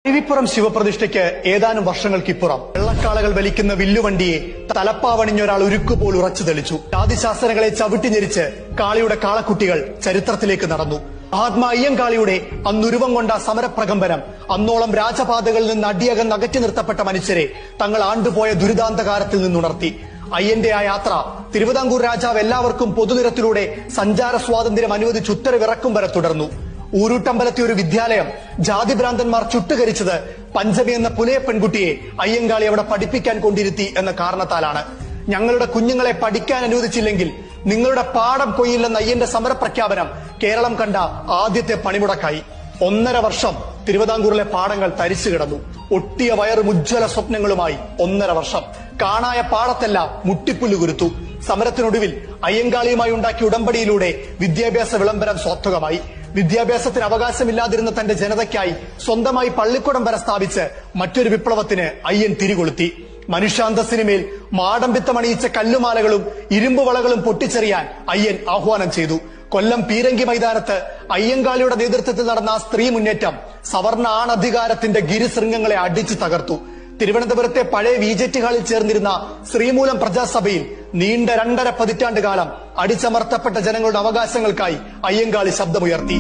അരുവിപ്പുറം ശിവപ്രതിഷ്ഠയ്ക്ക് ഏതാനും വർഷങ്ങൾക്കിപ്പുറം വെള്ളക്കാളകൾ വലിക്കുന്ന വില്ലുവണ്ടിയെ തലപ്പാവണിഞ്ഞ ഒരാൾ ഉരുക്കുപോൽ ഉറച്ചു തെളിച്ചു. ജാതിശാസനകളെ ചവിട്ടിഞ്ഞെരിച്ച് കാളിയുടെ കാളക്കുട്ടികൾ ചരിത്രത്തിലേക്ക് നടന്നു. മഹാത്മാ അയ്യങ്കാളിയുടെ അന്നുരുവം കൊണ്ട സമരപ്രകമ്പനം അന്നോളം രാജപാതകളിൽ നിന്ന് അടിയകം അകറ്റി നിർത്തപ്പെട്ട മനുഷ്യരെ തങ്ങൾ ആണ്ടുപോയ ദുരിതാന്തകാരത്തിൽ നിന്നുണർത്തി. അയ്യന്റെ ആ യാത്ര തിരുവിതാംകൂർ രാജാവ് എല്ലാവർക്കും പൊതുനിരത്തിലൂടെ സഞ്ചാര സ്വാതന്ത്ര്യം അനുവദിച്ച് ഉത്തരവിറക്കും വരെ തുടർന്നു. ഊരൂട്ടമ്പലത്തെ ഒരു വിദ്യാലയം ജാതിഭ്രാന്തന്മാർ ചുട്ടുകരിച്ചത് പഞ്ചമി എന്ന പുലയ പെൺകുട്ടിയെ അയ്യങ്കാളി അവിടെ പഠിപ്പിക്കാൻ കൊണ്ടിരുത്തി എന്ന കാരണത്താലാണ്. ഞങ്ങളുടെ കുഞ്ഞുങ്ങളെ പഠിക്കാൻ അനുവദിച്ചില്ലെങ്കിൽ നിങ്ങളുടെ പാഠം കൊയ്യില്ലെന്ന അയ്യന്റെ സമരപ്രഖ്യാപനം കേരളം കണ്ട ആദ്യത്തെ പണിമുടക്കായി. 1.5 വർഷം തിരുവിതാംകൂറിലെ പാടങ്ങൾ തരിച്ചു കിടന്നു. ഒട്ടിയ വയറും ഉജ്ജ്വല സ്വപ്നങ്ങളുമായി 1.5 വർഷം കാണായ പാടത്തെല്ലാം മുട്ടിപ്പുല്ല് കുരുത്തു. സമരത്തിനൊടുവിൽ അയ്യങ്കാളിയുമായി ഉണ്ടാക്കിയ ഉടമ്പടിയിലൂടെ വിദ്യാഭ്യാസ വിളംബരം സ്വാർത്ഥകമായി. വിദ്യാഭ്യാസത്തിന് അവകാശമില്ലാതിരുന്ന തന്റെ ജനതയ്ക്കായി സ്വന്തമായി പള്ളിക്കൂടം വരെ സ്ഥാപിച്ച് മറ്റൊരു വിപ്ലവത്തിന് അയ്യൻ തിരികൊളുത്തി. മനുഷ്യാന്തസ്സിനുമേൽ മാടമ്പിത്തമണിയിച്ച കല്ലുമാലകളും ഇരുമ്പുവളകളും പൊട്ടിച്ചെറിയാൻ അയ്യൻ ആഹ്വാനം ചെയ്തു. കൊല്ലം പീരങ്കി മൈതാനത്ത് അയ്യങ്കാളിയുടെ നേതൃത്വത്തിൽ നടന്ന ആ സ്ത്രീ മുന്നേറ്റം സവർണ ആണധികാരത്തിന്റെ ഗിരിശൃംഗങ്ങളെ അടിച്ചു തകർത്തു. തിരുവനന്തപുരത്തെ പഴയ വിജെറ്റി ഹാളിൽ ചേർന്നിരുന്ന ശ്രീമൂലം പ്രജാസഭയിൽ നീണ്ട 2.5 പതിറ്റാണ്ട് കാലം അടിച്ചമർത്തപ്പെട്ട ജനങ്ങളുടെ അവകാശങ്ങൾക്കായി അയ്യങ്കാളി ശബ്ദമുയർത്തി.